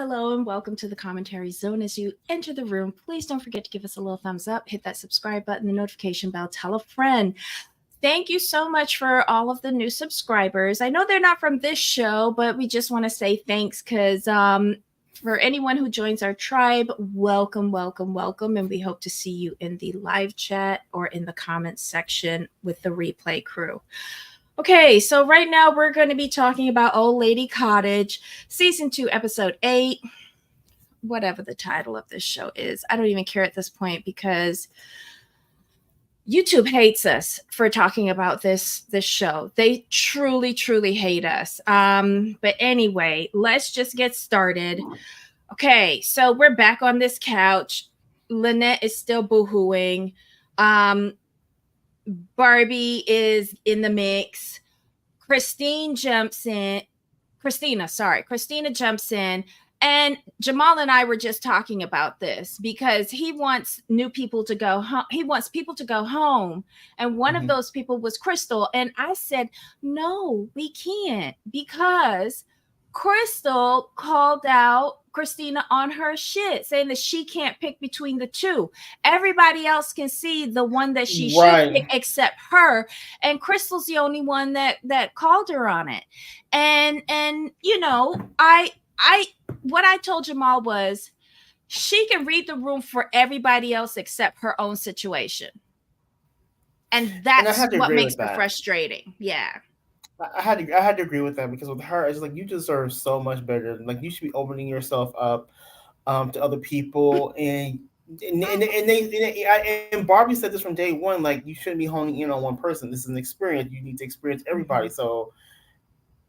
hello, and welcome to the commentary zone. As you enter the room, please don't forget to give us a little thumbs up, hit that subscribe button, the notification bell, tell a friend. Thank you so much for all of the new subscribers. I know they're not from this show, but we just want to say thanks because for anyone who joins our tribe, welcome, welcome, welcome. And we hope to see you in the live chat or in the comments section with the replay crew. Okay, so right now we're going to be talking about Old Lady Cottage, Season 2, Episode 8, whatever the title of this show is. I don't even care at this point because YouTube hates us for talking about this show. They truly, truly hate us. But anyway, let's just get started. Okay, so we're back on this couch. Lynette is still boohooing. Barbie is in the mix. Christina jumps in, and Jamal and I were just talking about this because he wants new people to go home. He wants people to go home. And one of those people was Crystal. And I said, no, we can't, because Crystal called out Christina on her shit, saying that she can't pick between the two. Everybody else can see the one that she should pick except her, and Crystal's the only one that called her on it. And you know, what I told Jamal was she can read the room for everybody else except her own situation, and that's what makes her frustrating. Yeah. I had to agree with that, because with her, it's like, you deserve so much better. Like, you should be opening yourself up to other people, and Barbie said this from day one. Like, you shouldn't be honing in on one person. This is an experience. You need to experience everybody. So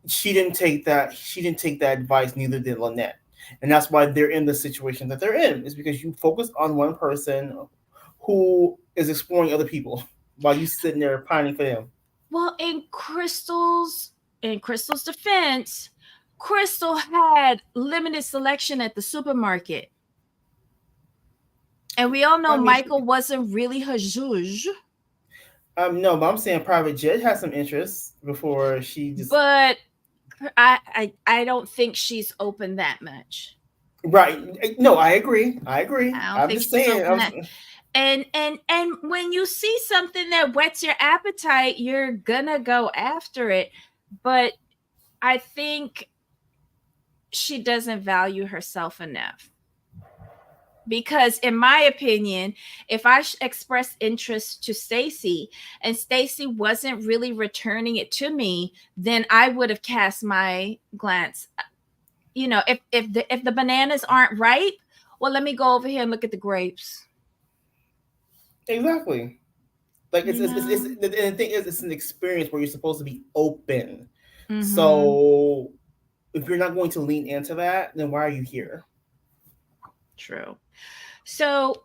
she didn't take that. She didn't take that advice. Neither did Lynette, and that's why they're in the situation that they're in. Is because you focus on one person who is exploring other people while you sitting there pining for them. Well, in Crystal's defense, Crystal had limited selection at the supermarket. And we all know Michael wasn't really her zhuzh. No, but I'm saying Private Jet has some interest before she just. But I don't think she's open that much. Right. No, I agree. I don't think she's open that. And when you see something that whets your appetite, you're gonna go after it. But I think she doesn't value herself enough. Because in my opinion, if I expressed interest to Stacy and Stacy wasn't really returning it to me, then I would have cast my glance. You know, if the bananas aren't ripe, well, let me go over here and look at the grapes. Exactly. Like, it's the thing is, it's an experience where you're supposed to be open. Mm-hmm. So if you're not going to lean into that, then why are you here? True. So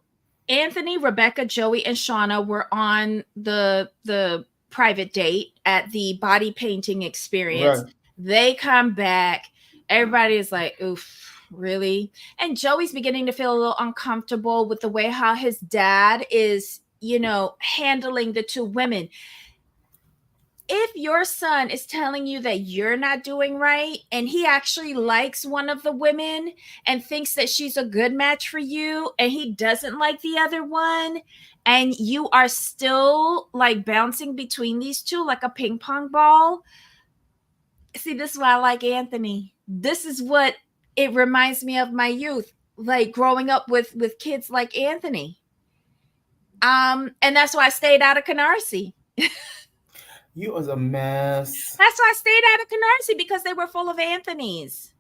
Anthony, Rebecca, Joey, and Shauna were on the private date at the body painting experience. Right. They come back. Everybody is like, oof, really? And Joey's beginning to feel a little uncomfortable with the way how his dad is, you know, handling the two women. If your son is telling you that you're not doing right, and he actually likes one of the women and thinks that she's a good match for you, and he doesn't like the other one, and you are still like bouncing between these two like a ping pong ball. See, this is why I like Anthony. This is what it reminds me of my youth, like growing up with kids like Anthony. And that's why I stayed out of Canarsie. You was a mess. That's why I stayed out of Canarsie, because they were full of Anthonys.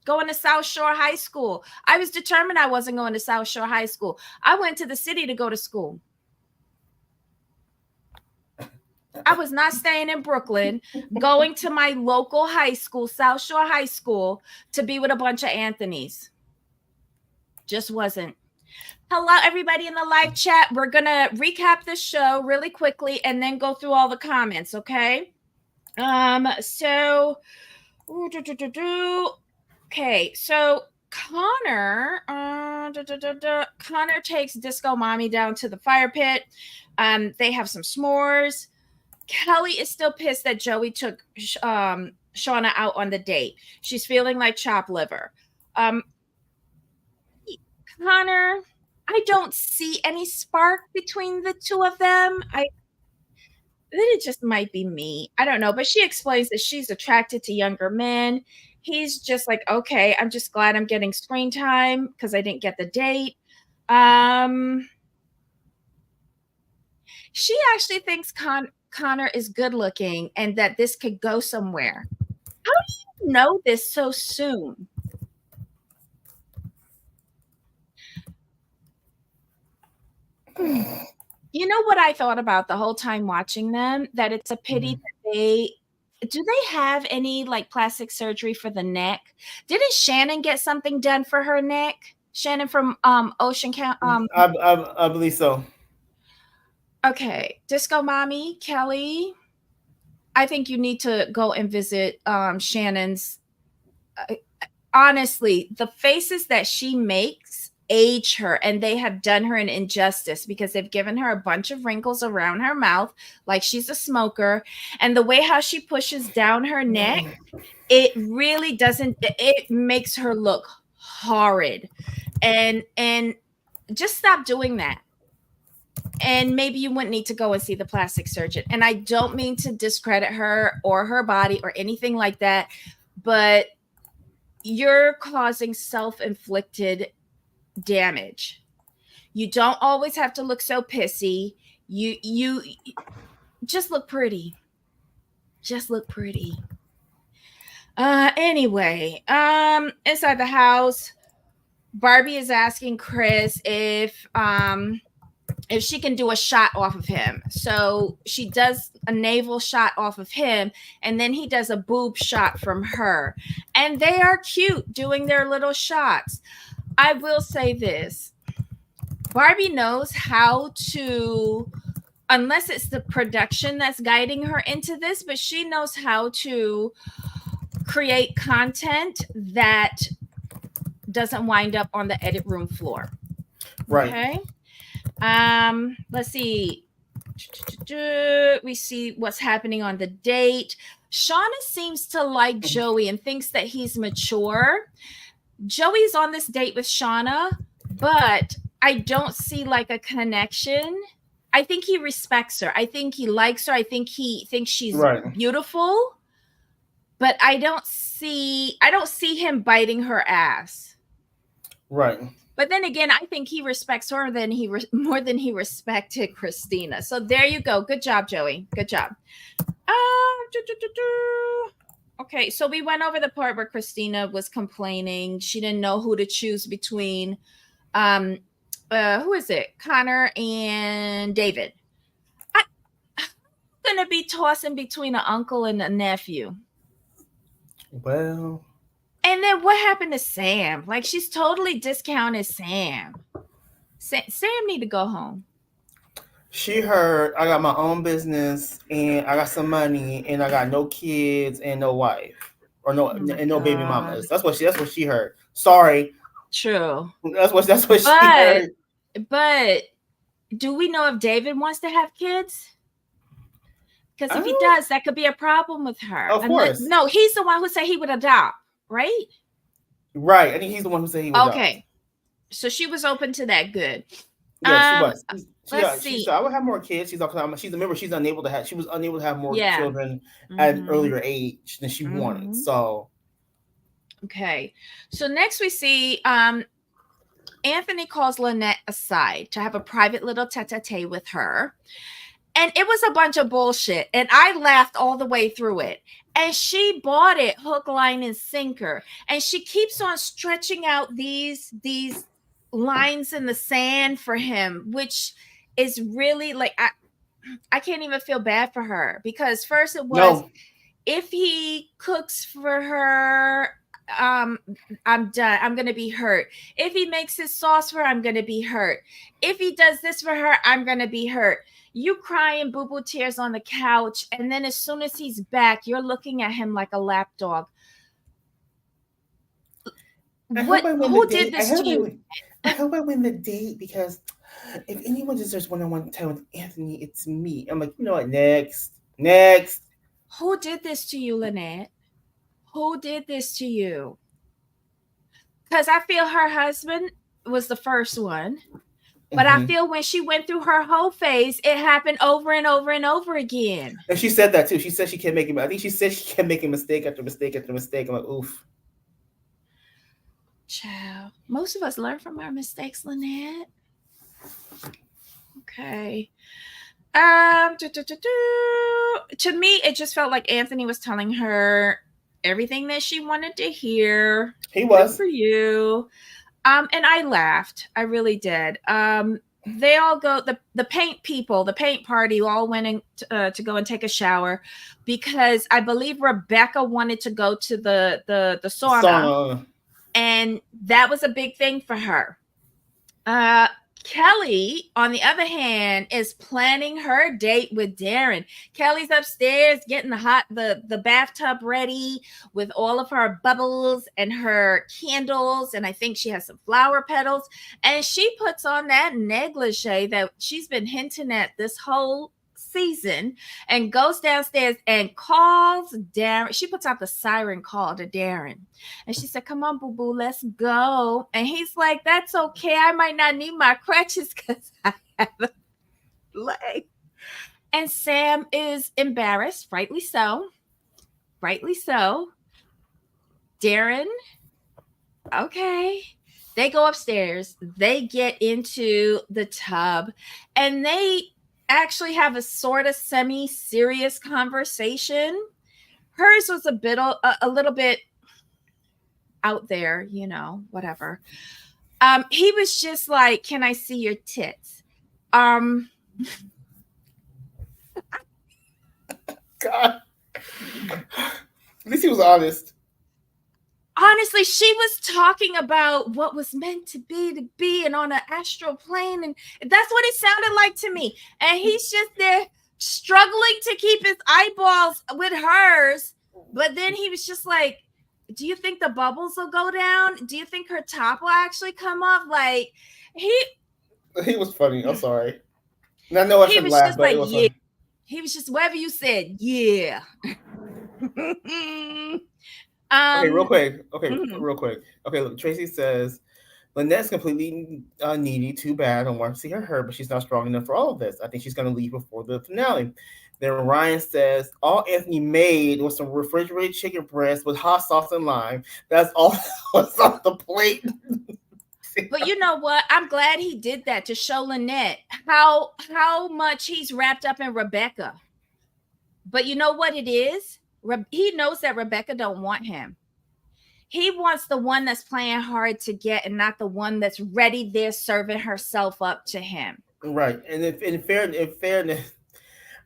Going to South Shore High School. I was determined I wasn't going to South Shore High School. I went to the city to go to school. I was not staying in Brooklyn, going to my local high school, South Shore High School, to be with a bunch of Anthonys. Just wasn't. Hello, everybody in the live chat. We're going to recap this show really quickly and then go through all the comments, okay? Okay, so Connor takes Disco Mommy down to the fire pit. They have some s'mores. Kelly is still pissed that Joey took Shauna out on the date. She's feeling like chopped liver. Connor, I don't see any spark between the two of them. I Then it just might be me. I don't know. But she explains that she's attracted to younger men. He's just like, okay, I'm just glad I'm getting screen time because I didn't get the date. Um, she actually thinks Connor is good looking and that this could go somewhere. How do you know this so soon? You know what I thought about the whole time watching them? That it's a pity Mhm. that they have any like plastic surgery for the neck? Didn't Shannon get something done for her neck? Shannon from Ocean Count I believe so. okay, Disco Mommy, Kelly. I think you need to go and visit Shannon's uh, honestly, the faces that she makes age her, and they have done her an injustice because they've given her a bunch of wrinkles around her mouth like she's a smoker, and the way how she pushes down her neck, it really doesn't, it makes her look horrid. And just stop doing that, and maybe you wouldn't need to go and see the plastic surgeon. And I don't mean to discredit her or her body or anything like that, but you're causing self-inflicted damage. You don't always have to look so pissy. You just look pretty. Just look pretty. Anyway, inside the house, Barbie is asking Chris if she can do a shot off of him. So she does a navel shot off of him, and then he does a boob shot from her. And they are cute doing their little shots. I will say this, Barbie knows how to, unless it's the production that's guiding her into this, but she knows how to create content that doesn't wind up on the edit room floor. Right. Okay. Let's see. We see what's happening on the date. Shauna seems to like Joey and thinks that he's mature. Joey's on this date with Shauna, but I don't see like a connection. I think he respects her. I think he likes her. I think he thinks she's Right. beautiful, but I don't see him biting her ass. Right. But then again, I think he respects her more than he respected Christina. So there you go. Good job, Joey. Good job. Okay, so we went over the part where Christina was complaining. She didn't know who to choose between um who is it? Connor and David. I'm gonna be tossing between an uncle and a nephew. Well, And then what happened to Sam? Like she's totally discounted Sam. Sam need to go home. she heard I got my own business and I got some money and I got no kids and no wife or no Oh my and no baby god. mamas. That's what she heard. Sorry, True. that's what she But heard. but do we know if David wants to have kids? Because I if he don't. does, that could be a problem with her. Of And course, no, he's the one who said he would adopt, right? right. I think he's the one who said he would adopt. Okay. So she was open to that. Good. Yeah, she Um, was. let's She see. said I would have more kids. She's a member. She's unable to have. She was unable to have more Yeah. children at an Mm-hmm. earlier age than she wanted. Mm-hmm. So Okay. So next we see Anthony calls Lynette aside to have a private little tete-a-tete with her. And it was a bunch of bullshit. And I laughed all the way through it. And she bought it hook, line, and sinker. And she keeps on stretching out these lines in the sand for him, which is really like I can't even feel bad for her because first it was no, if he cooks for her, um I'm done, I'm gonna be hurt. If he makes his sauce for her, I'm gonna be hurt. If he does this for her, I'm gonna be hurt. You crying boo-boo tears on the couch, and then as soon as he's back, you're looking at him like a lapdog. I hope What I win the Who did date. this to you? I hope I win the date because if anyone deserves one-on-one time with Anthony, it's me. I'm like, you know what? Next. Who did this to you, Lynette? Who did this to you? Because I feel her husband was the first one. But I Mm-hmm. feel when she went through her whole phase, it happened over and over and over again. And she said that too. She said she kept making. I think she said she kept making mistake after mistake after mistake. I'm like, oof. Child, most of us learn from our mistakes, Lynette. Okay. To me, it just felt like Anthony was telling her everything that she wanted to hear. He Good was for you. And I laughed. I really did. They all go the paint people, the paint party all went in to go and take a shower because I believe Rebecca wanted to go to the sauna, sauna. and that was a big thing for her. Uh, Kelly, on the other hand, is planning her date with Darren. Kelly's upstairs getting the bathtub ready with all of her bubbles and her candles, and I think she has some flower petals. And she puts on that negligee that she's been hinting at this whole season and goes downstairs and calls Darren. She puts out the siren call to Darren. And she said, "Come on, boo boo, let's go." And he's like, "That's okay. I might not need my crutches because I have a leg." And Sam is embarrassed, rightly so. Rightly so. Darren, okay. They go upstairs, they get into the tub, and they actually have a sort of semi-serious conversation. Hers was a little bit out there, whatever. He was just like, "Can I see your tits?" Um, God. At least he was honest. Honestly, she was talking about what was meant to be, and on an astral plane, and that's what it sounded like to me. And he's just there struggling to keep his eyeballs with hers. But then he was just like, "Do you think the bubbles will go down? Do you think her top will actually come off?" Like He was funny. I'm sorry. And I know I he shouldn't was laugh, just but like, it was "Yeah." funny. He was just whatever you said, yeah. Okay, real um, quick. Okay, mhm. real quick. Okay, look, Tracy says Lynette's completely needy. Too bad. I don't want to see her hurt, but she's not strong enough for all of this. I think she's going to leave before the finale. Then Ryan says all Anthony made was some refrigerated chicken breast with hot sauce and lime. That's all that was on the plate. But you know what? I'm glad he did that to show Lynette how much he's wrapped up in Rebecca. But you know what it is? He knows that Rebecca don't want him. He wants the one that's playing hard to get, and not the one that's ready there serving herself up to him. Right, and if in fairness,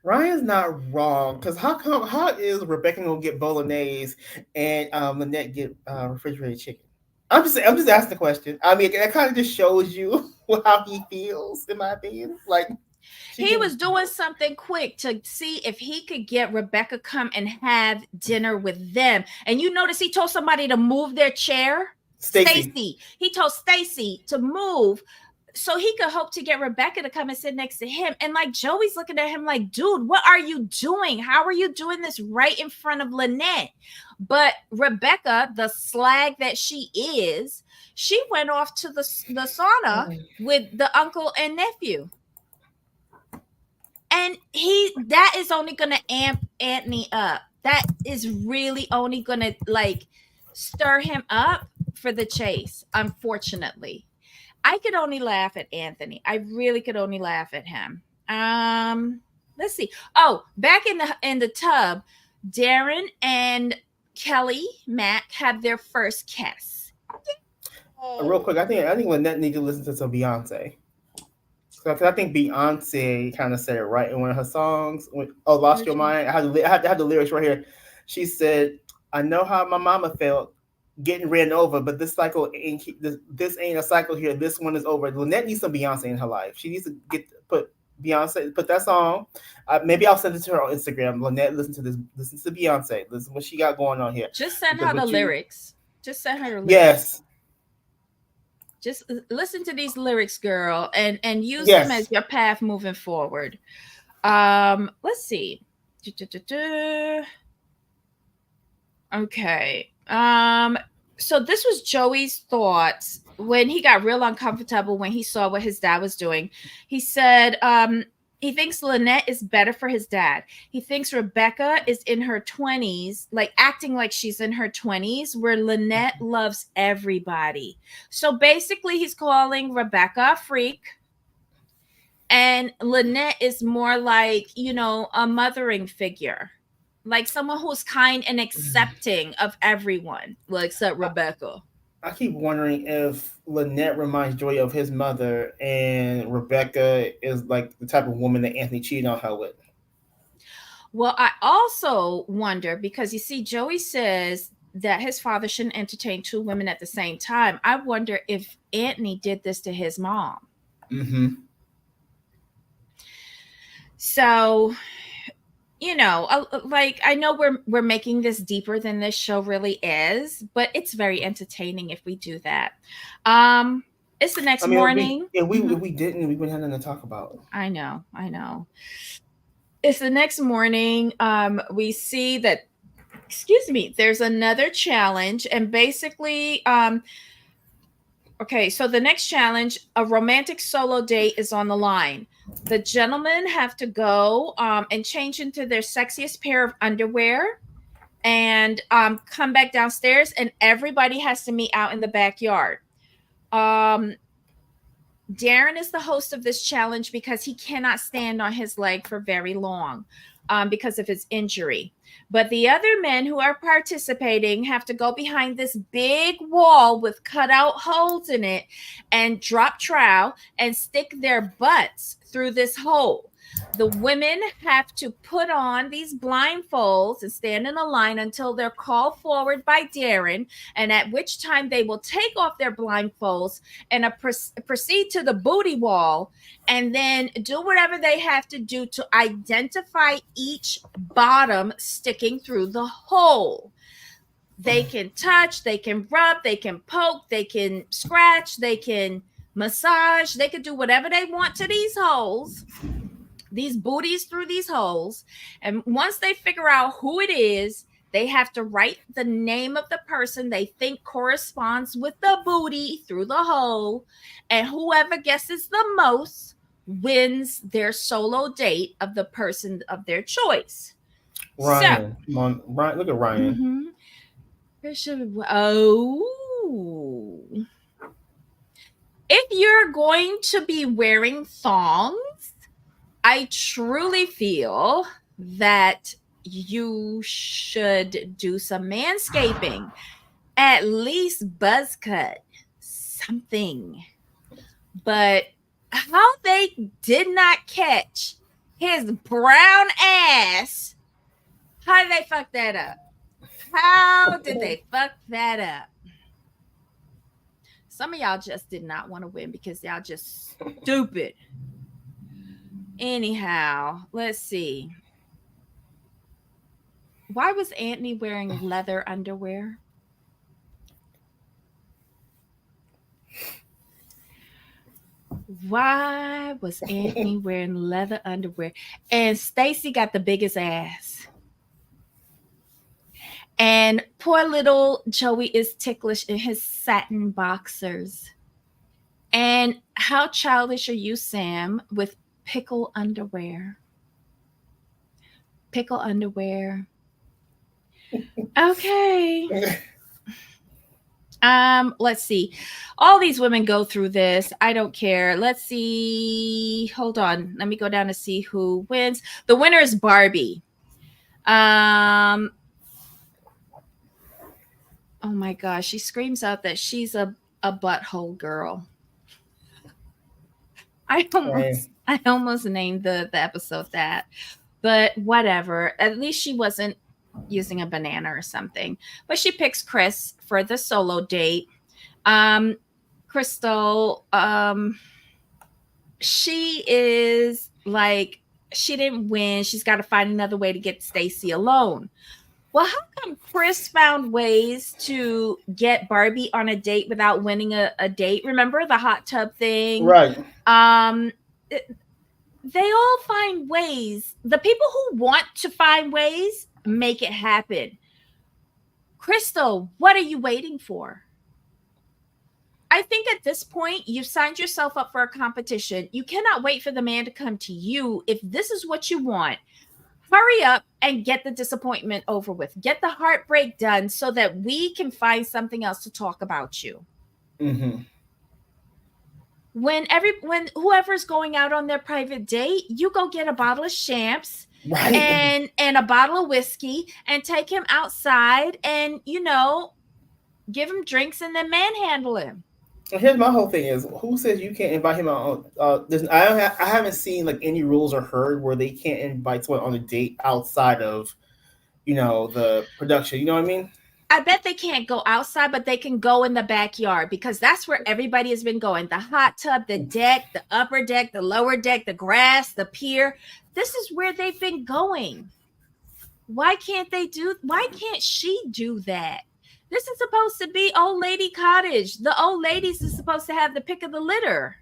Ryan's not wrong because how is Rebecca gonna get bolognese and Lynette get refrigerated chicken? I'm just asking the question. I mean, that kind of just shows you how he feels, in my opinion. Like she He can, was doing something quick to see if he could get Rebecca come and have dinner with them. And you notice he told somebody to move their chair. Stacy. Stacy. He told Stacy to move so he could hope to get Rebecca to come and sit next to him. And like Joey's looking at him like, "Dude, what are you doing? How are you doing this right in front of Lynette?" But Rebecca, the slag that she is, she went off to the sauna with the uncle and nephew. And that is only gonna amp Anthony up. That is really only gonna like stir him up for the chase, unfortunately. I could only laugh at Anthony. I really could only laugh at him. Let's see. Oh, back in the tub, Darren and Kelly Mack have their first kiss. Real quick, I think Lynette needs to listen to some Beyonce. Because I think Beyonce kind of said it right in one of her songs. Oh, Lost Your Mind. I had the lyrics right here. She said, "I know how my mama felt getting ran over, but this ain't a cycle here. This one is over." Lynette needs some Beyonce in her life. She needs to put that song. Maybe I'll send it to her on Instagram. Lynette, listen to this. Listen to Beyonce. Listen to what she got going on here. Just send Because her the what you, lyrics. Just send her the lyrics. yes, Just listen to these lyrics, girl, and use them yes. as your path moving forward. Let's see. Okay. So this was Joey's thoughts when he got real uncomfortable when he saw what his dad was doing. He said he thinks Lynette is better for his dad. He thinks Rebecca is in her 20s, like acting like she's in her 20s, where Lynette loves everybody. So basically, he's calling Rebecca a freak. And Lynette is more like, a mothering figure, like someone who's kind and accepting of everyone, well, except Rebecca. I keep wondering if Lynette reminds Joey of his mother, and Rebecca is like the type of woman that Anthony cheated on her with. Well, I also wonder because you see, Joey says that his father shouldn't entertain two women at the same time. I wonder if Anthony did this to his mom. Mm-hmm. So, like I know we're making this deeper than this show really is, but it's very entertaining if we do that. It's the I next mean, it would be morning. if we Mhm. if we didn't, we wouldn't have nothing to talk about. I know, I know. It's the next morning. We see that, excuse me, there's another challenge, and basically, okay, so the next challenge, a romantic solo date is on the line. The gentlemen have to go and change into their sexiest pair of underwear and come back downstairs, and everybody has to meet out in the backyard. Um, Darren is the host of this challenge because he cannot stand on his leg for very long because of his injury. But the other men who are participating have to go behind this big wall with cutout holes in it and drop trowel and stick their butts through this hole. The women have to put on these blindfolds and stand in a line until they're called forward by Darren, and at which time they will take off their blindfolds and proceed to the booty wall and then do whatever they have to do to identify each bottom sticking through the hole. They can touch, they can rub, they can poke, they can scratch, they can massage, they can do whatever they want to these holes, these booties through these holes. And once they figure out who it is, they have to write the name of the person they think corresponds with the booty through the hole. And whoever guesses the most wins their solo date of the person of their choice. So, Ryan, come on, Ryan, look at Ryan. oh, if you're going to be wearing thongs, I truly feel that you should do some manscaping, at least buzz cut, something. But how they did not catch his brown ass, how did they fuck that up? How did they fuck that up? Some of y'all just did not want to win because y'all just stupid. Anyhow, let's see. Why was Anthony wearing leather underwear? Why was Anthony wearing leather underwear? And Stacy got the biggest ass. And poor little Joey is ticklish in his satin boxers. And how childish are you, Sam, with pickle underwear? Pickle underwear. Okay. Let's see. All these women go through this. I don't care. Let's see. Hold on. Let me go down to see who wins. The winner is Barbie. Oh my gosh, she screams out that she's a butthole girl. I almost named the episode that, but whatever. At least she wasn't using a banana or something. But she picks Chris for the solo date. Crystal, she is like, she didn't win. She's got to find another way to get Stacy alone. Well, how come Chris found ways to get Barbie on a date without winning a date? Remember the hot tub thing? Right. They all find ways. The people who want to find ways make it happen. Crystal, what are you waiting for? I think at this point, you've signed yourself up for a competition. You cannot wait for the man to come to you. If this is what you want, hurry up and get the disappointment over with. Get the heartbreak done so that we can find something else to talk about you. Mm-hmm. When whoever's going out on their private date, you go get a bottle of champs Right. and a bottle of whiskey and take him outside and give him drinks and then manhandle him. Here's my whole thing: is who says you can't invite him out? I haven't seen like any rules or heard where they can't invite someone on a date outside of the production. You know what I mean? I bet they can't go outside, but they can go in the backyard because that's where everybody has been going. The hot tub, the deck, the upper deck, the lower deck, the grass, the pier. This is where they've been going. Why can't she do that? This is supposed to be old lady cottage. The old ladies is supposed to have the pick of the litter.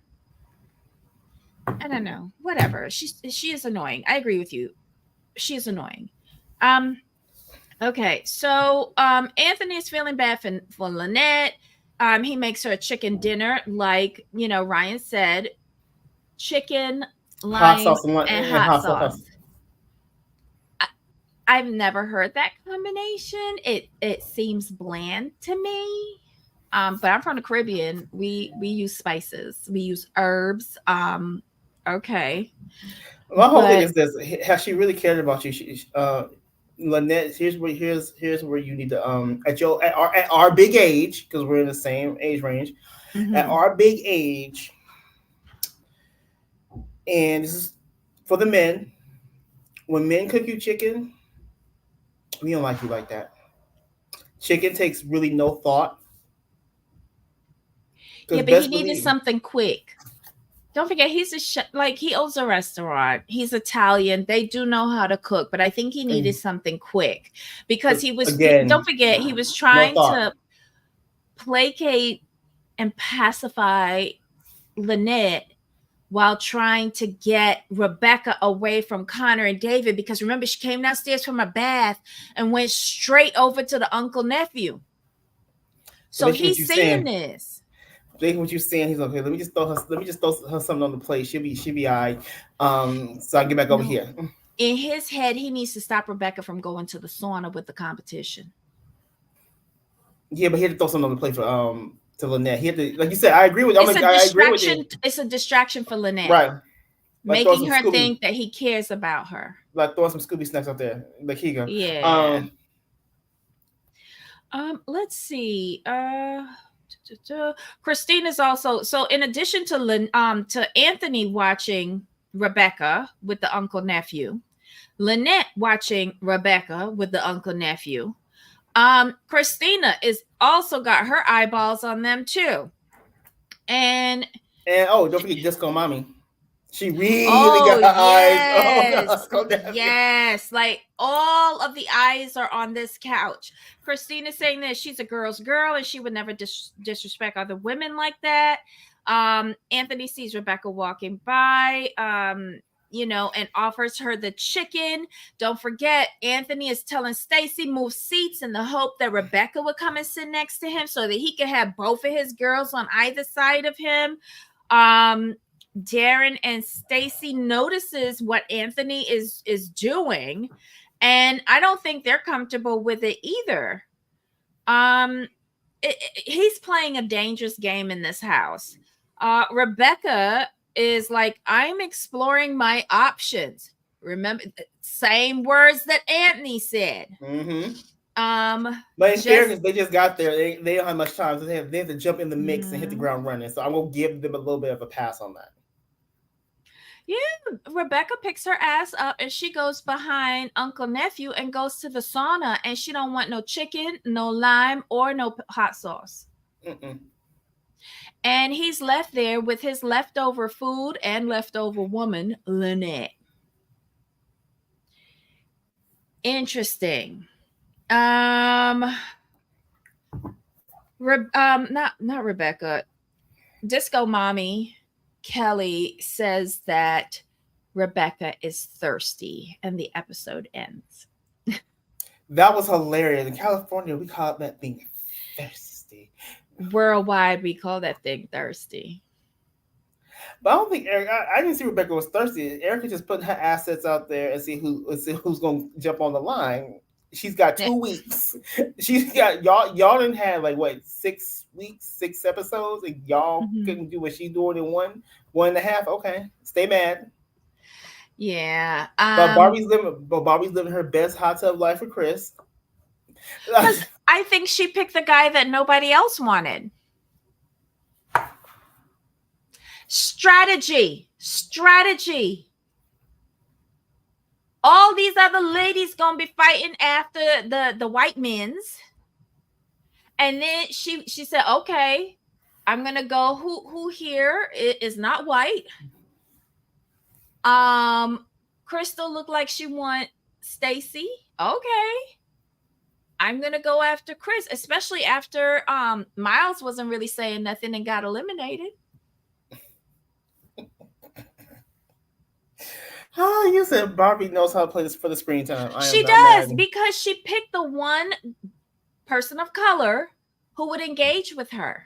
I don't know. Whatever. She is annoying. I agree with you. She is annoying. Okay, so Anthony is feeling bad for Lynette. He makes her a chicken dinner, like Ryan said, chicken, Hot lime, sauce and and hot hot sauce. sauce. I've never heard that combination. It seems bland to me. But I'm from the Caribbean. We use spices. We use herbs. Okay. My whole thing But is this: has she really cared about you? Lynette, here's where you need to at our big age, because we're in the same age range. At mhm. our big age, and this is for the men. When men cook you chicken, we don't like you like that. Chicken takes really no thought. Yeah, Because but he best needed believe, something quick. Don't forget, he's a like he owns a restaurant. He's Italian. They do know how to cook, but I think he needed something quick because again, don't forget, he was no trying thought. to placate and pacify Lynette while trying to get Rebecca away from Connor and David because remember, she came downstairs from a bath and went straight over to the uncle nephew. So So basically, what he's you seeing saying? this. Basically, what you saying? He's okay. Let me just throw her something on the plate. She'll be alright. So I can get back over No. here. In his head, he needs to stop Rebecca from going to the sauna with the competition. Yeah, but he had to throw something on the plate for to Lynette. He had to, like you said. I agree with. It's a I agree with you. distraction. It's a distraction for Lynette, Right. Like throwing making some her Scooby, think that he cares about her. like throwing some Scooby snacks out there. Like here you go. Yeah. Let's see. Christina's also so in addition to Anthony watching Rebecca with the uncle nephew, Lynette watching Rebecca with the uncle nephew. Christina is also got her eyeballs on them too. And And oh, don't forget Disco Mommy. She really oh got her eyes. Oh, yes. go nephew. Yes. Like all of the eyes are on this couch. Christina's saying that she's a girl's girl and she would never disrespect other women like that. Anthony sees Rebecca walking by, and offers her the chicken. Don't forget, Anthony is telling Stacy move seats in the hope that Rebecca would come and sit next to him so that he could have both of his girls on either side of him. Darren and Stacy notices what Anthony is doing, and I don't think they're comfortable with it either. He's playing a dangerous game in this house. Rebecca is like, I'm exploring my options. Remember, same words that Anthony said. Mm-hmm. But in fairness, they just got there. They don't have much time, so they have to jump in the mix and hit the ground running. So I'm gonna give them a little bit of a pass on that. Yeah, Rebecca picks her ass up and she goes behind Uncle Nephew and goes to the sauna and she don't want no chicken, no lime, or no hot sauce. Mm-mm. And he's left there with his leftover food and leftover woman, Lynette. Interesting. Not Rebecca. Disco Mommy Kelly says that Rebecca is thirsty and the episode ends. That was hilarious. In California, we call that being thirsty. Worldwide, we call that thing thirsty. But I don't think Eric. I didn't see Rebecca was thirsty. Erica just putting her assets out there and see who's going to jump on the line. She's got Eh, 2 weeks. She's got y'all. Y'all didn't have like what 6 weeks, 6 episodes, and y'all mhm. couldn't do what she's doing in one and a half. Okay, stay mad. Yeah. But Barbie's living her best hot tub life with Chris. Because I think she picked the guy that nobody else wanted. Strategy. Strategy. All these other ladies gonna be fighting after the white men's. And then she said, okay, I'm gonna go. Who here is not white? Um, Crystal looked like she want Stacy. Okay, I'm gonna go after Chris, especially after Miles wasn't really saying nothing and got eliminated. Oh, you said Barbie knows how to play this for the screen time. I am She not mad. does because she picked the one person of color who would engage with her.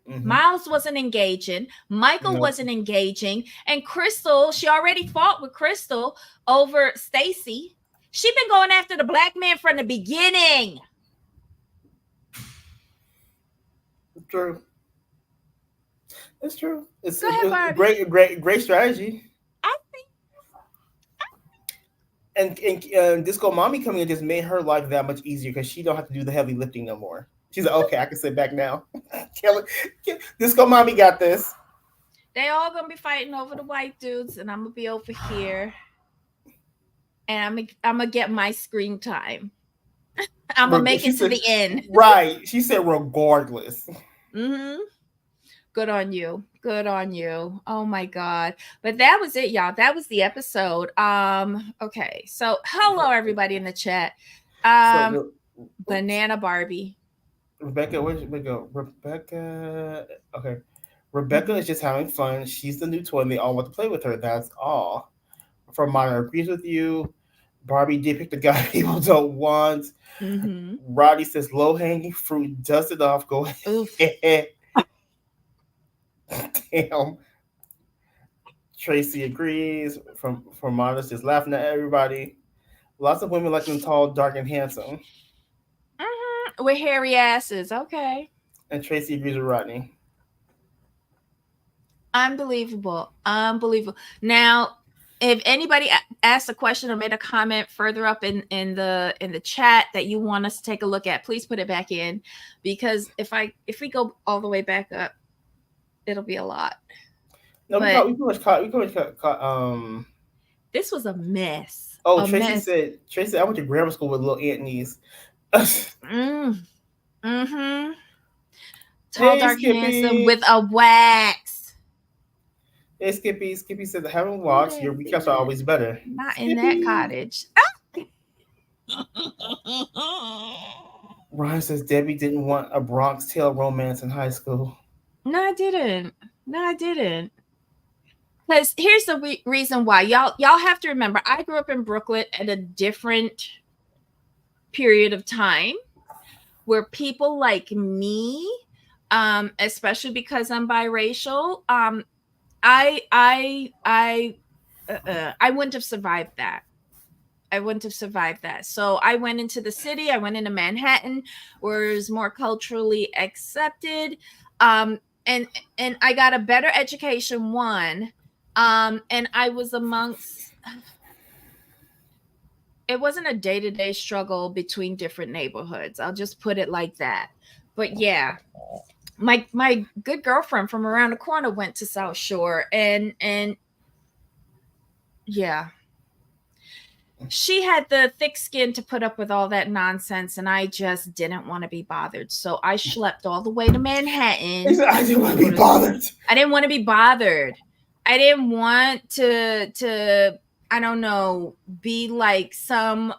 Mm-hmm. Miles wasn't engaging. Michael Nope. wasn't engaging. And Crystal, she already fought with Crystal over Stacy. She been going after the black man from the beginning. True. It's true. It's Go ahead, a Barbie. great strategy. I think And Disco Mommy coming in just made her life that much easier because she don't have to do the heavy lifting no more. She's like, okay, I can sit back now. Disco Mommy got this. they all gonna be fighting over the white dudes, and I'm gonna be over here, and I'm gonna get my screen time. I'm gonna make She it to said, the end. right. She said, regardless. Mm-hmm. Good on you. Good on you. Oh my god. But that was it, y'all. That was the episode. Okay. So hello everybody in the chat. Um So, Banana Barbie. Rebecca, where's Rebecca? Rebecca. Okay. Rebecca Mhm. is just having fun. She's the new toy and they all want to play with her. That's all. From Manor agrees with you. Barbie did pick the guy people don't want. Mhm. Roddy says low hanging fruit, dust it off, go Oof. ahead. Damn. Tracy agrees. From Modest just laughing at everybody. Lots of women like them tall, dark, and handsome. Mhm. With hairy asses. Okay. And Tracy agrees with Rodney. Unbelievable. Unbelievable. Now, if anybody asked a question or made a comment further up in the chat that you want us to take a look at, please put it back in, because if we go all the way back up, it'll be a lot. No, But we pretty much caught. We pretty much caught. this was a mess. Oh, A mess. Tracy, I went to grammar school with little Antonies. Mm, mm-hmm. Tall, Hey, dark, handsome with Skippy. a wax. Hey, Skippy. Skippy said, haven't See watched. that? Your See recaps are that? always better. Not in that Skippy. cottage. Ryan says Debbie didn't want a Bronx Tale romance in high school. No, I didn't. No, I didn't. Because here's the reason why. Y'all have to remember, I grew up in Brooklyn at a different period of time where people like me, especially because I'm biracial, I I wouldn't have survived that. I wouldn't have survived that. So I went into the city. I went into Manhattan, where it was more culturally accepted, um, and and I got a better education. One, and I was amongst. It wasn't a day to day struggle between different neighborhoods. I'll just put it like that. But yeah, my good girlfriend from around the corner went to South Shore, and yeah, she had the thick skin to put up with all that nonsense, and I just didn't want to be bothered. So I schlepped all the way to He Manhattan said, I didn't to want to go be to bothered. I didn't want to be bothered. I didn't want to I don't know, be like some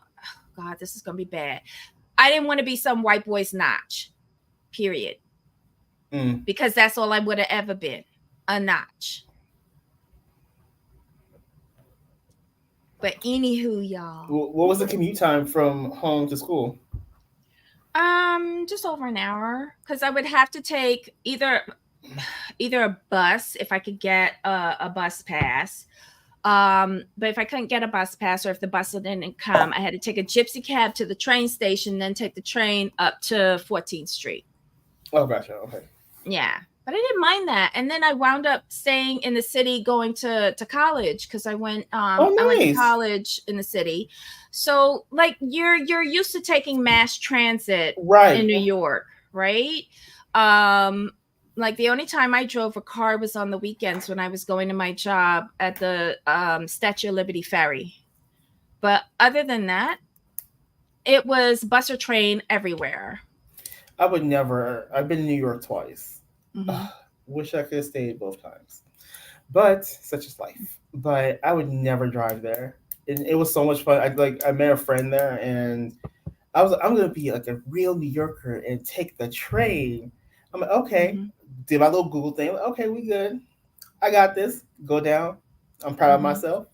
God, this is gonna be bad. I didn't want to be some white boy's notch. Period. Mm. Because that's all I would have ever been. A notch. But anywho, y'all. What was the commute time from home to school? Just over an hour, because I would have to take either a bus if I could get a bus pass. But if I couldn't get a bus pass, or if the bus didn't come, I had to take a gypsy cab to the train station, then take the train up to 14th Street. Oh, gotcha. Okay. Yeah. But I didn't mind that. And then I wound up staying in the city, going to college, because Oh, I went to nice. college in the city. So like you're used to taking mass transit in Right. New York, right? Um like the only time I drove a car was on the weekends when I was going to my job at the Statue of Liberty ferry. But other than that, it was bus or train everywhere. I would never. I've been in New York twice. Ugh, Hmm. wish I could have stayed both times, but such is life. But I would never drive there. It was so much fun. I met a friend there, and I'm gonna be like a real New Yorker and take the train. I'm like, okay. Hmm. Did my little Google thing. Like, okay, we good. I got this. Go down. I'm proud of Hmm. myself.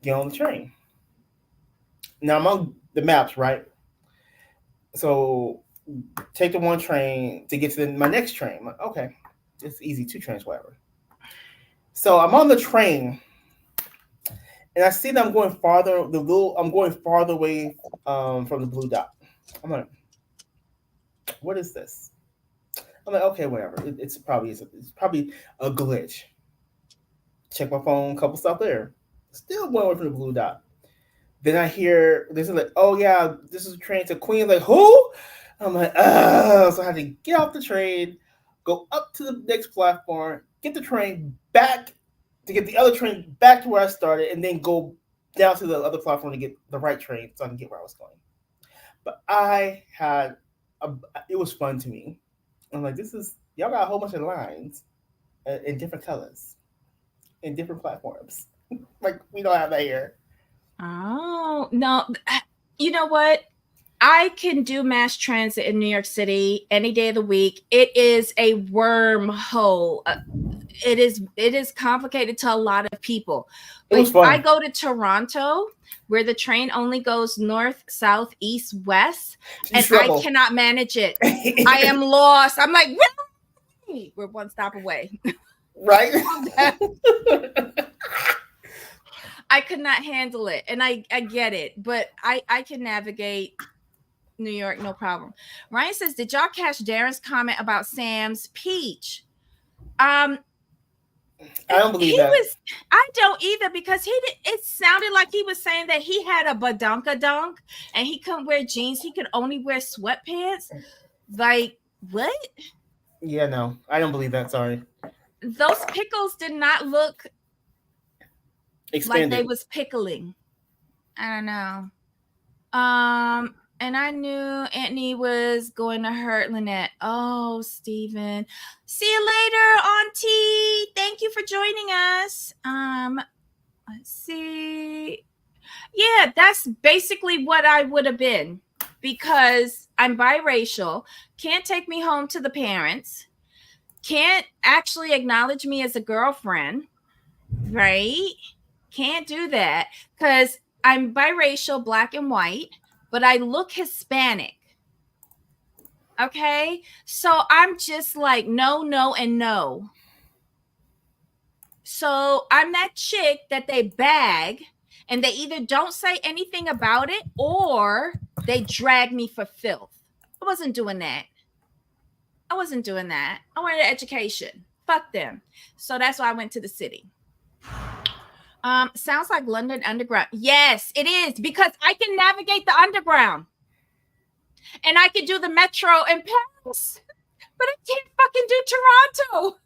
Get on the train. Now I'm on the maps, right? So take the one train to get to my next train. I'm like, okay, it's easy, two trains, whatever. So I'm on the train, and I see that I'm going farther. I'm going farther away from the blue dot. I'm like, what is this? I'm like, okay, whatever. It's probably a glitch. Check my phone, couple stops there. Still going away from the blue dot. Then I hear this is like, oh yeah, this is a train to Queens. Like who? I'm like, so I had to get off the train, go up to the next platform, get the train back to get the other train back to where I started, and then go down to the other platform to get the right train so I can get where I was going. But a, it was fun to me. I'm like, this is y'all got a whole bunch of lines in different colors, in different platforms. Like we don't have that here. Oh, no. You know what? I can do mass transit in New York City any day of the week. It is a wormhole. It is complicated to a lot of people. It But was I fun. go to Toronto, where the train only goes north, south, east, west, You and I struggle. cannot manage it. I am lost. I'm like, really? We're one stop away. Right? I could not handle it, and I get it, but I can navigate New York, no problem. Ryan says, "Did y'all catch Darren's comment about Sam's peach?" Um, I don't believe he that. was. I don't either, because he did. It sounded like he was saying that he had a badunkadunk and he couldn't wear jeans. He could only wear sweatpants. Like what? Yeah, no, I don't believe that. Sorry. Those pickles did not look like they Expanded. was pickling. I don't know. And I knew Anthony was going to hurt Lynette. Oh, Steven. See you later, Auntie. Thank you for joining us. Let's see. Yeah, that's basically what I would have been, because I'm biracial. Can't take me home to the parents. Can't actually acknowledge me as a girlfriend, right? Can't do that because I'm biracial, black and white, but I look Hispanic. Okay. So I'm just like, no, no, and no. So I'm that chick that they bag, and they either don't say anything about it or they drag me for filth. I wasn't doing that. I wasn't doing that. I wanted an education. Fuck them. So that's why I went to the city. Sounds like London Underground. Yes, it is, because I can navigate the underground and I can do the metro in Paris, but I can't fucking do Toronto.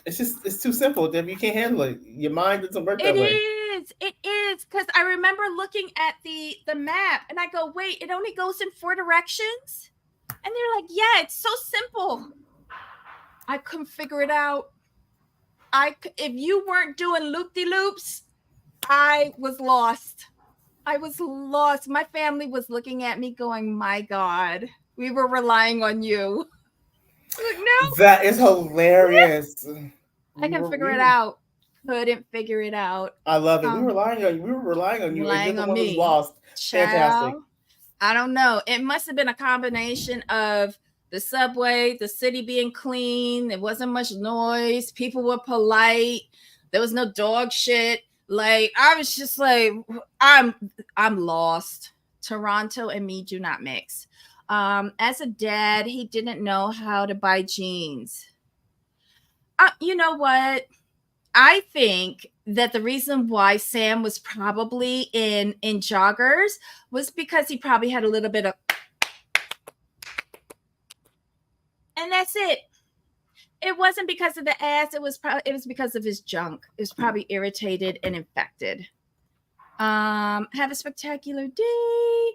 It's too simple, Deb. You can't handle it. Your mind doesn't work It that way. is. It is, because I remember looking at the map and I go, wait, it only goes in 4 directions, and they're like, yeah, it's so simple. I couldn't figure it out. If you weren't doing loop de loops, I was lost. I was lost. My family was looking at me going, my God, we were relying on you. Like, no, That is hilarious. I can figure it out. Couldn't figure it out. I love it. We were Um, relying on you. We were relying on you, and you're Relying the on one who's me. lost. Fantastic. Child. I don't know. It must have been a combination of the subway, the city being clean. There wasn't much noise. People were polite. There was no dog shit. Like I was just like, I'm I'm lost. Toronto and me do not mix. As a dad, he didn't know how to buy jeans. You know what? I think that the reason why Sam was probably in joggers was because he probably had a little bit of, and that's it. It wasn't because of the ass. It was because of his junk. It was probably irritated and infected. Have a spectacular day.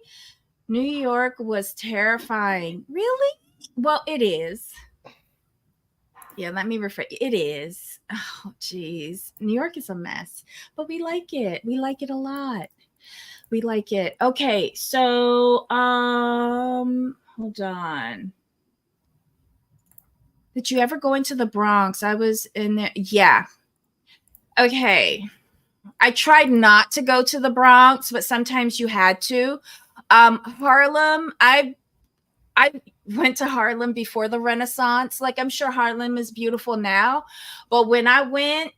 New York was terrifying. Really? Well, it is. Yeah, let me rephrase. It is. Oh, geez. New York is a mess, but we like it. We like it a lot. We like it. Okay, so hold on. Did you ever go into the Bronx? I was in there. Yeah. Okay. I tried not to go to the Bronx, but sometimes you had to. Harlem, I went to Harlem before the Renaissance. Like I'm sure Harlem is beautiful now, but when I went,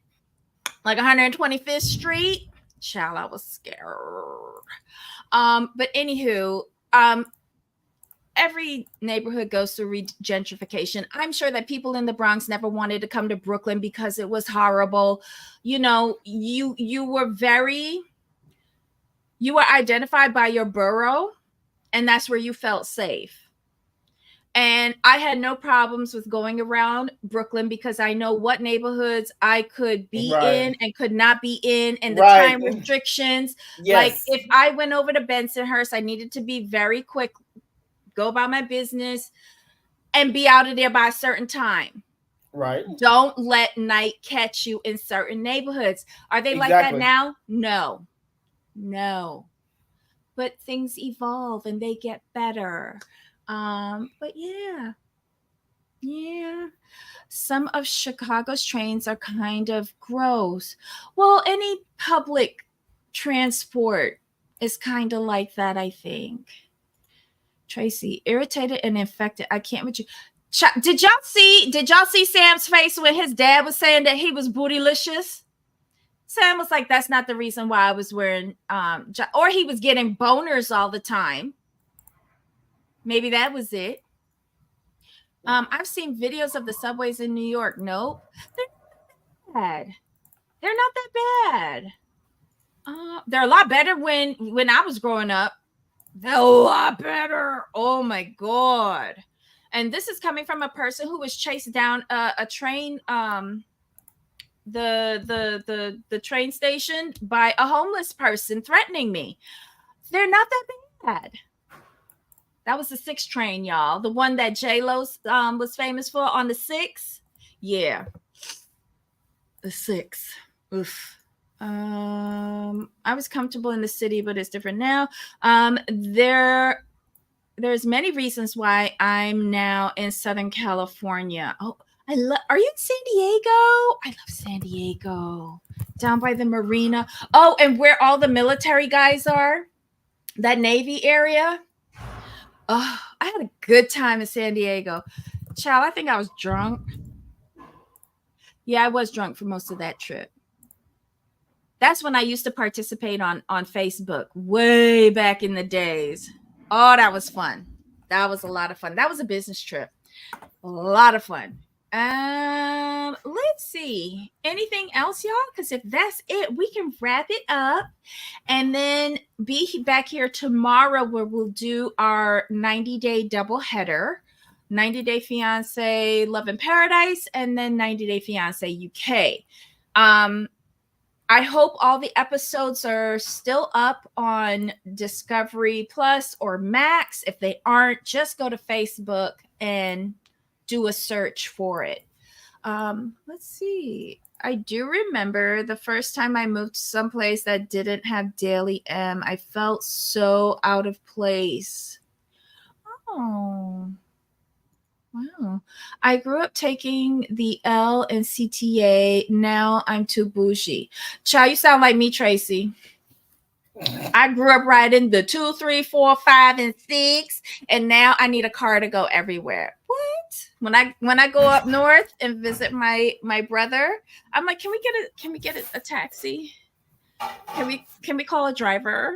like 125th Street, child, I was scared. But anywho, every neighborhood goes through gentrification. I'm sure that people in the Bronx never wanted to come to Brooklyn because it was horrible. You know, you were identified by your borough, and that's where you felt safe. And I had no problems with going around Brooklyn because I know what neighborhoods I could be in and could not be in, and the time restrictions. Yes. Like if I went over to Bensonhurst, I needed to be very quick, go about my business, and be out of there by a certain time. Right. Don't let night catch you in certain neighborhoods. Are they like that now? No. No. But things evolve and they get better. But yeah. Yeah. Some of Chicago's trains are kind of gross. Well, any public transport is kind of like that, I think. Tracy, irritated and infected. I can't with you. Did y'all see Sam's face when his dad was saying that he was bootylicious? Sam was like, that's not the reason why I was wearing or he was getting boners all the time. Maybe that was it. I've seen videos of the subways in New York. Nope. They're not bad. They're not that bad. They're a lot better when I was growing up. They're a lot better. Oh my God. And this is coming from a person who was chased down a train, the train station by a homeless person threatening me. They're not that bad. That was the 6 train, y'all. The one that J-Lo was famous for on the 6. Yeah. The 6. Oof. I was comfortable in the city, but it's different now. There's many reasons why I'm now in Southern California. Oh, are you in San Diego? I love San Diego. Down by the marina. Oh, and where all the military guys are. That Navy area. Oh, I had a good time in San Diego. Child, I think I was drunk. Yeah, I was drunk for most of that trip. That's when I used to participate on Facebook way back in the days. Oh, that was fun. That was a lot of fun. That was a business trip. A lot of fun. Let's see. Anything else, y'all? Because if that's it, we can wrap it up and then be back here tomorrow where we'll do our 90-day double header. 90 Day Fiance Love in Paradise, and then 90 Day Fiance UK. I hope all the episodes are still up on Discovery Plus or Max. If they aren't, just go to Facebook and do a search for it. Let's see. I do remember the first time I moved to someplace that didn't have Daily M. I felt so out of place. Oh. Wow. I grew up taking the L and CTA. Now I'm too bougie. Child, you sound like me, Tracy. I grew up riding the 2, 3, 4, 5, and 6, and now I need a car to go everywhere. What? When I go up north and visit my brother, I'm like, can we get a taxi? Can we call a driver?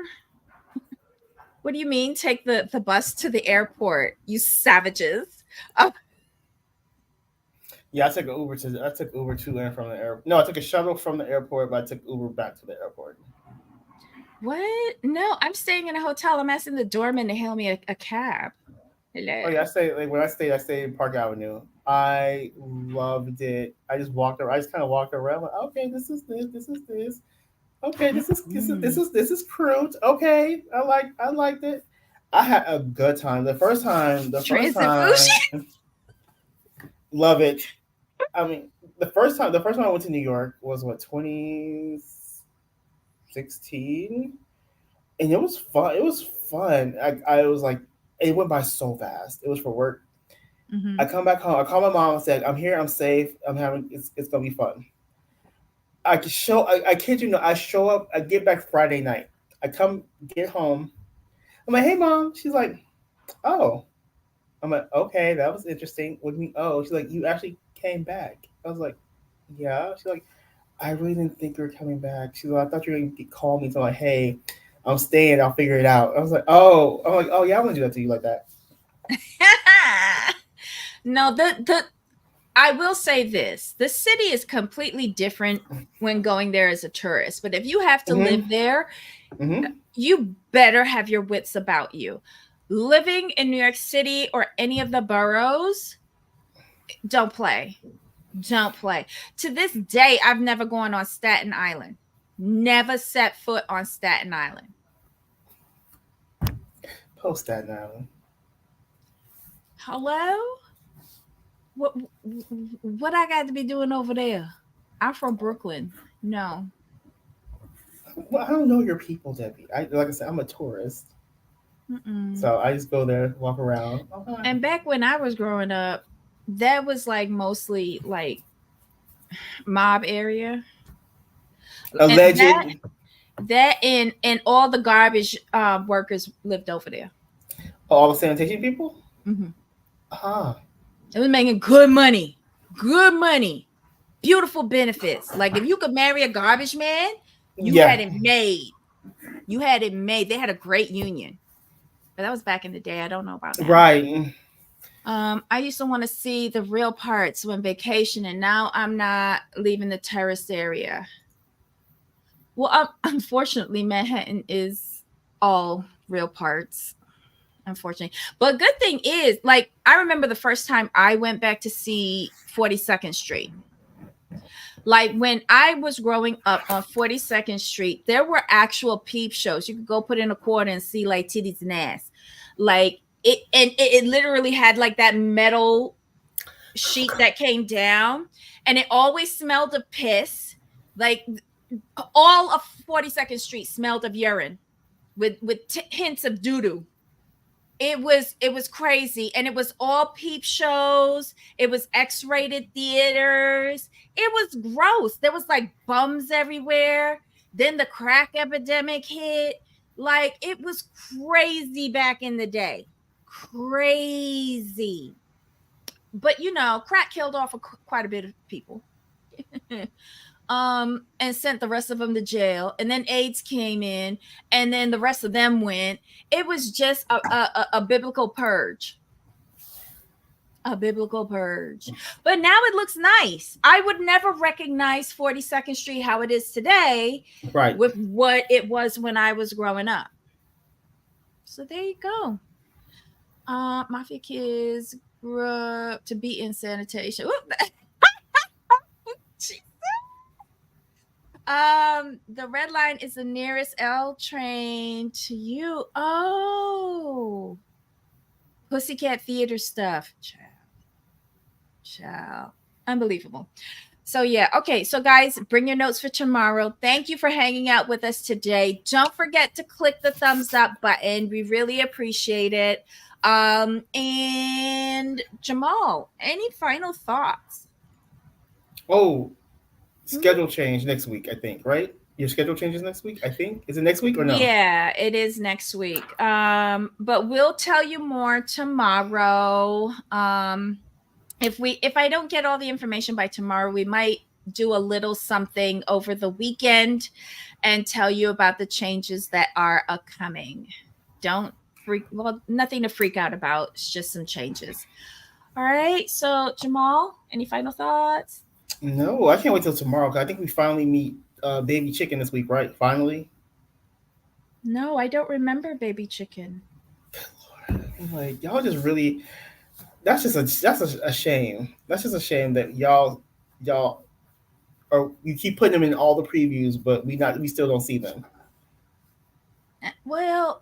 What do you mean take the bus to the airport? You savages. Oh, Yeah, I took Uber to and from the airport. No, I took a shuttle from the airport, but I took Uber back to the airport. what? No, I'm staying in a hotel. I'm asking the doorman to hail me a cab. Oh yeah, Hello. I stayed in Park Avenue. I loved it. I just walked around. I just kind of walked around. Like, okay, this is this. Okay, Mm-mm. this is crude. Okay, I liked it. I had a good time. The first Transit bougie. time, love it. I mean, the first time I went to New York was what 2016, and it was fun. It was fun. I was like, it went by so fast. It was for work. I Mm-hmm. come back home. I call my mom and said, "I'm here. I'm safe. It's gonna be fun." I kid you not. I show up. I get back Friday night. I come get home. I'm like, "Hey, mom." She's like, "Oh." I'm like, "Okay, that was interesting." What do you mean? Oh, she's like, "You actually came back." I was like, "Yeah." She's like, "I really didn't think you were coming back." She's like, "I thought you were gonna call me to like, hey, I'm staying. I'll figure it out." I was like, "Oh." I'm like, "Oh yeah, I want to do that to you like that." No, the I will say this. The city is completely different when going there as a tourist. But if you have to Mhm. live there, Mhm. you better have your wits about you. Living in New York City or any of the boroughs, don't play. Don't play. To this day, I've never gone on Staten Island. Never set foot on Staten Island. Post that now. Hello? What what I got to be doing over there? I'm from Brooklyn. No. Well, I don't know your people, Debbie. I like I said, I'm a tourist, Mm-mm. so I just go there, walk around. Oh, hi. And back when I was growing up, that was like mostly like mob area. And that Alleged. that and all the garbage workers lived over there. All the sanitation people. Hmm. Ah, It was making good money. Good money. Beautiful benefits. Like if you could marry a garbage man, you yeah, had it made. You had it made. They had a great union. But that was back in the day. I don't know about now. right. I used to want to see the real parts when vacation, and now I'm not leaving the tourist area. Well, unfortunately, Manhattan is all real parts. Unfortunately, but good thing is, like, I remember the first time I went back to see 42nd Street. Like when I was growing up on 42nd Street, there were actual peep shows. You could go put in a quarter and see like titties and ass. Like it literally had like that metal sheet that came down, and it always smelled of piss. Like all of 42nd Street smelled of urine with hints of doo doo. It was crazy, and it was all peep shows. It was X-rated theaters. It was gross. There was like bums everywhere. Then the crack epidemic hit. Like it was crazy back in the day. Crazy. But crack killed off quite a bit of people. And sent the rest of them to jail, and then AIDS came in, and then the rest of them went. It was just a biblical purge. A biblical purge. But now it looks nice. I would never recognize 42nd Street how it is today Right. with what it was when I was growing up. So there you go. Mafia kids grew up to be in sanitation. The red line is the nearest L train to you. Oh, Pussycat Theater stuff. Child, child. Unbelievable. So, yeah. Okay. So, guys, bring your notes for tomorrow. Thank you for hanging out with us today. Don't forget to click the thumbs up button. We really appreciate it. And Jamal, any final thoughts? Oh, Hmm? schedule change next week. I think. Right. Your schedule changes next week, I think. Is it next week or no? Yeah, it is next week. But we'll tell you more tomorrow. If I don't get all the information by tomorrow, we might do a little something over the weekend and tell you about the changes that are upcoming. Don't freak, well, nothing to freak out about. It's just some changes. All right. So, Jamal, any final thoughts? No, I can't wait till tomorrow. 'Cause I think we finally meet Baby Chicken this week, right? Finally. No, I don't remember Baby Chicken. I'm like, y'all just really. That's a shame. That's just a shame that y'all or you keep putting them in all the previews, but we still don't see them. Well,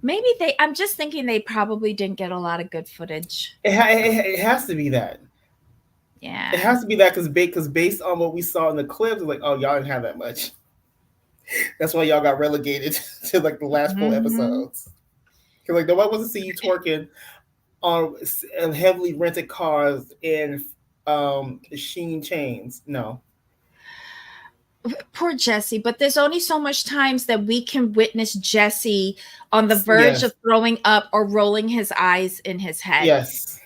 maybe I'm just thinking they probably didn't get a lot of good footage. It has to be that. It Yeah. has to be that because based on what we saw in the clips, it's like, oh, y'all didn't have that much. That's why y'all got relegated to like the last four Mm-hmm. episodes. Because like nobody wants to see you twerking on heavily rented cars and sheen chains. No. Poor Jesse, but there's only so much times that we can witness Jesse on the verge Yes. of throwing up or rolling his eyes in his head. Yes.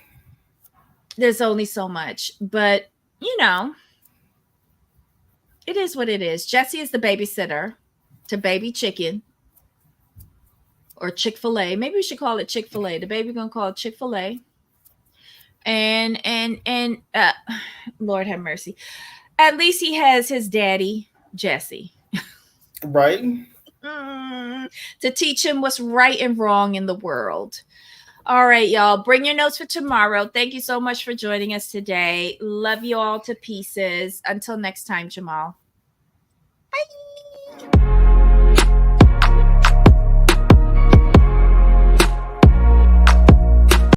There's only so much, but you know, it is what it is. Jesse is the babysitter to Baby Chicken or Chick-fil-A. Maybe we should call it Chick-fil-A. The baby gonna call it Chick-fil-A. And Lord have mercy. At least he has his daddy, Jesse, Right. mm, to teach him what's right and wrong in the world. All right, y'all. Bring your notes for tomorrow. Thank you so much for joining us today. Love you all to pieces. Until next time, Jamal. Bye.